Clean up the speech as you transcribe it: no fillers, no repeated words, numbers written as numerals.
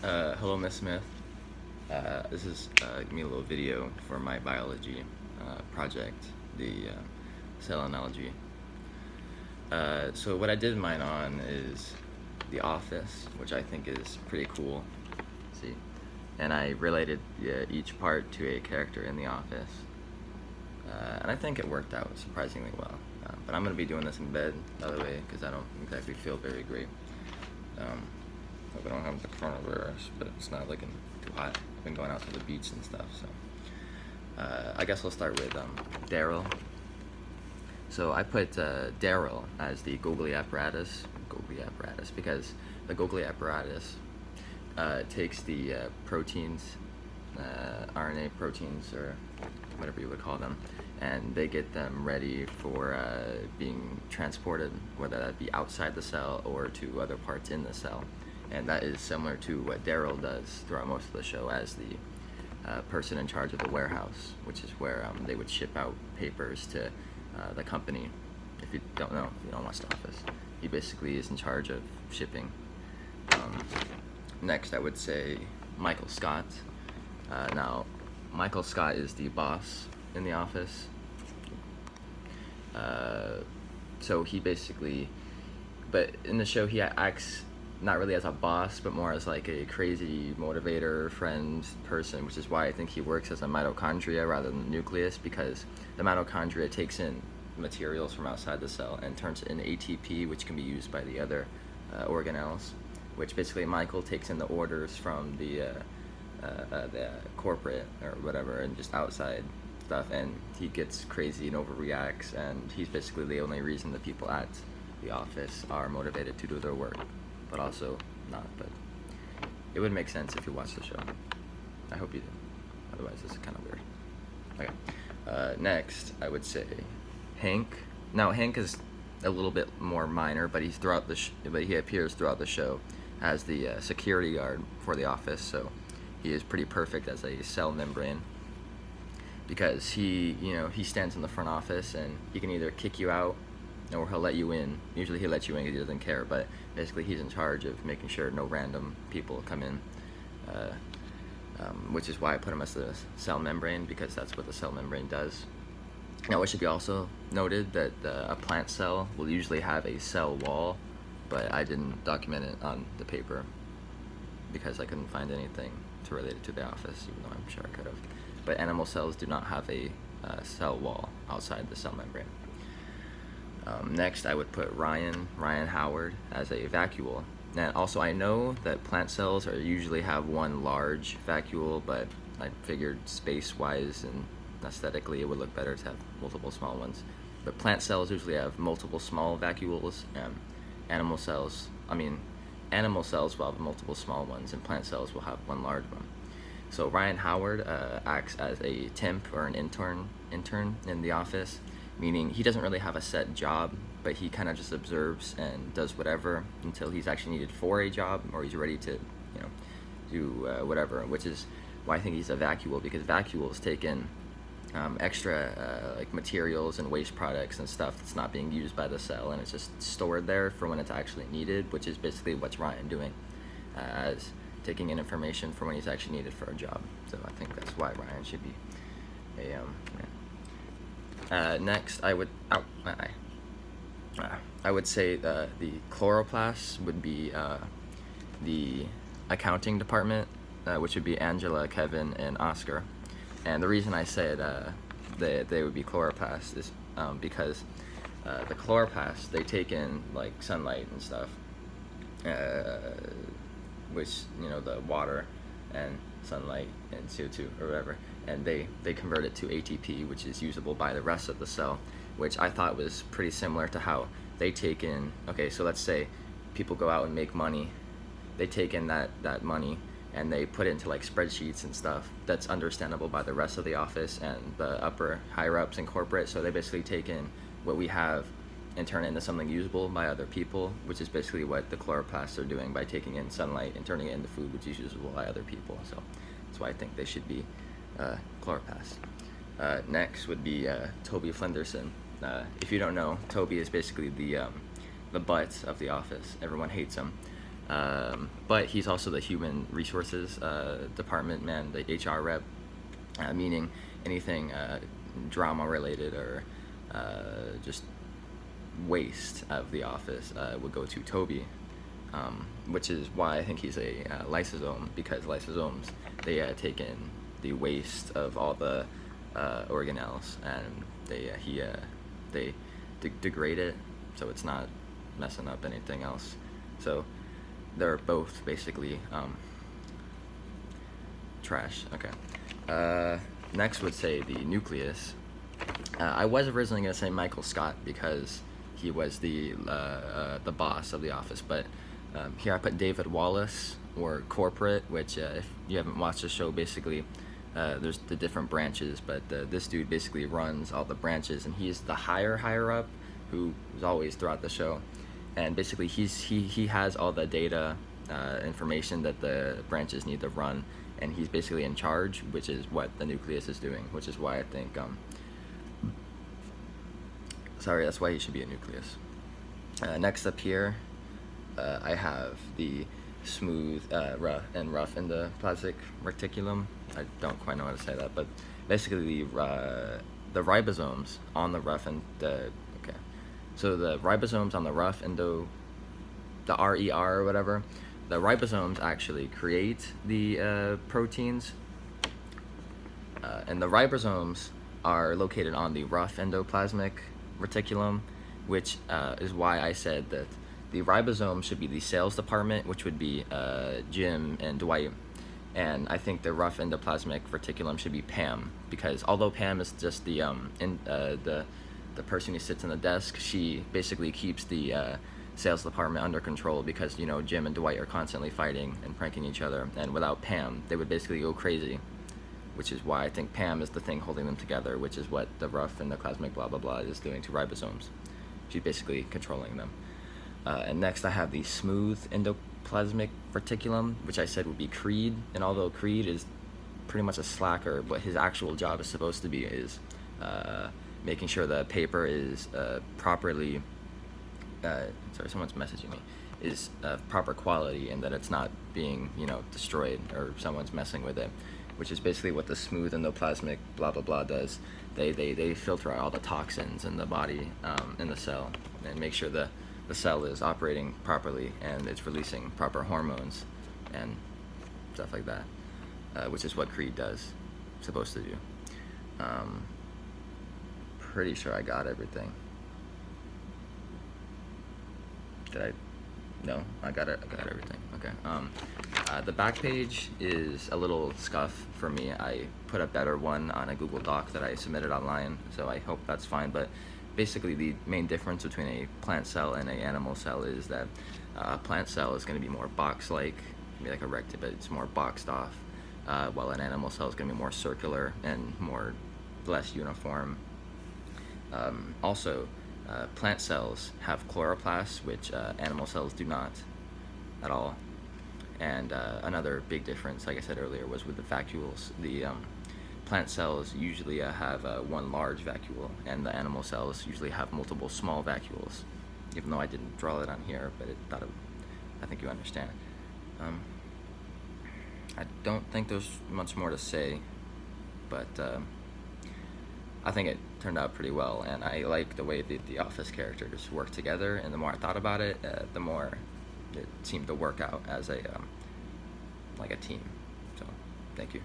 Hello, Miss Smith. This is gonna be a little video for my biology project, the cell analogy. So what I did mine on is The Office, which I think is pretty cool. See, and I related each part to a character in The Office, and I think it worked out surprisingly well. But I'm gonna be doing this in bed, by the way, because I don't exactly feel very great. Um, Hope I don't have the coronavirus, but it's not looking too hot. I've been going out to the beach and stuff, so I guess we'll start with Daryl. So I put Daryl as the googly apparatus, because the googly apparatus takes the proteins, RNA proteins, or whatever you would call them, and they get them ready for being transported, whether that be outside the cell or to other parts in the cell. And that is similar to what Daryl does throughout most of the show as the person in charge of the warehouse, which is where they would ship out papers to the company. If you don't know, if you don't watch The Office, he basically is in charge of shipping. Next, I would say Michael Scott. Now, Michael Scott is the boss in The Office. So he basically, but in the show he acts not really as a boss, but more as like a crazy motivator, friend, person, which is why I think he works as a mitochondria rather than the nucleus, because the mitochondria takes in materials from outside the cell and turns it into ATP, which can be used by the other organelles, which basically Michael takes in the orders from the corporate or whatever and just outside stuff, and he gets crazy and overreacts, and he's basically the only reason the people at the office are motivated to do their work, but also not. But it would make sense if you watched the show. I hope you did. Otherwise, this is kind of weird. Okay. Next, I would say Hank. Now, Hank is a little bit more minor, but but he appears throughout the show as the security guard for the office. So he is pretty perfect as a cell membrane, because he stands in the front office and he can either kick you out or he'll let you in. Usually he'll let you in because he doesn't care, but basically he's in charge of making sure no random people come in, which is why I put him as the cell membrane, because that's what the cell membrane does. Now, it should be also noted that a plant cell will usually have a cell wall, but I didn't document it on the paper because I couldn't find anything to relate it to The Office, even though I'm sure I could have. But animal cells do not have a cell wall outside the cell membrane. Next, I would put Ryan Howard as a vacuole. And also, I know that plant cells usually have one large vacuole, but I figured space-wise and aesthetically it would look better to have multiple small ones. But plant cells usually have multiple small vacuoles, and animal cells will have multiple small ones, and plant cells will have one large one. So Ryan Howard acts as a temp or an intern in the office, meaning he doesn't really have a set job, but he kind of just observes and does whatever until he's actually needed for a job, or he's ready to, do whatever. Which is why I think he's a vacuole, because vacuoles take in extra like materials and waste products and stuff that's not being used by the cell, and it's just stored there for when it's actually needed, which is basically what's Ryan doing, as taking in information for when he's actually needed for a job. So I think that's why Ryan should be a next, I would say the chloroplasts would be the accounting department, which would be Angela, Kevin, and Oscar. And the reason I said they would be chloroplasts is because the chloroplasts, they take in like sunlight and stuff, which the water and sunlight and CO2 or whatever, and they convert it to ATP, which is usable by the rest of the cell, which I thought was pretty similar to how they take in, okay, so let's say people go out and make money, they take in that money and they put it into like spreadsheets and stuff that's understandable by the rest of the office and the upper higher ups in corporate. So they basically take in what we have and turn it into something usable by other people, which is basically what the chloroplasts are doing by taking in sunlight and turning it into food, which is usable by other people. So that's why I think they should be chloroplasts. Next would be Toby Flenderson. If you don't know, Toby is basically the butt of the office. Everyone hates him. But he's also the human resources department man, the HR rep, meaning anything drama related or just waste of the office would go to Toby, which is why I think he's a lysosome, because lysosomes, they take in the waste of all the organelles, and they degrade it so it's not messing up anything else. So they're both basically trash. Okay. Next would say the nucleus. I was originally going to say Michael Scott because he was the boss of the office, but here I put David Wallace, or corporate, which if you haven't watched the show, basically there's the different branches, but this dude basically runs all the branches, and he's the higher up who is always throughout the show, and basically he has all the data information that the branches need to run, and he's basically in charge, which is what the nucleus is doing, which is why I think that's why he should be a nucleus. Next up here, I have the smooth rough endoplasmic reticulum. I don't quite know how to say that, but basically the ribosomes on the rough and okay. So the ribosomes on the rough the RER or whatever, the ribosomes actually create the proteins, and the ribosomes are located on the rough endoplasmic reticulum, which is why I said that the ribosome should be the sales department, which would be Jim and Dwight, and I think the rough endoplasmic reticulum should be Pam, because although Pam is just the person who sits in the desk, she basically keeps the sales department under control, because Jim and Dwight are constantly fighting and pranking each other, and without Pam they would basically go crazy, which is why I think Pam is the thing holding them together, which is what the rough endoplasmic blah blah blah is doing to ribosomes. She's basically controlling them. And next I have the smooth endoplasmic reticulum, which I said would be Creed, and although Creed is pretty much a slacker, what his actual job is supposed to be is making sure the paper is properly sorry, someone's messaging me, is proper quality, and that it's not being destroyed or someone's messing with it, which is basically what the smooth endoplasmic blah blah blah does. They filter out all the toxins in the body, in the cell, and make sure the cell is operating properly and it's releasing proper hormones and stuff like that, which is what Creed does, supposed to do. Pretty sure I got everything. Did I? No, I got it. I got everything. Okay. The back page is a little scuff for me. I put a better one on a Google Doc that I submitted online, so I hope that's fine. But basically, the main difference between a plant cell and an animal cell is that a plant cell is going to be more box-like, maybe like a rectangle, but it's more boxed off, while an animal cell is going to be more circular and less uniform. Also, plant cells have chloroplasts, which animal cells do not at all. And another big difference, like I said earlier, was with the vacuoles. The plant cells usually have one large vacuole, and the animal cells usually have multiple small vacuoles, even though I didn't draw it on here, but I think you understand. I don't think there's much more to say, but I think it turned out pretty well, and I like the way the Office characters work together, and the more I thought about it, the more it seemed to work out as like a team. So, thank you.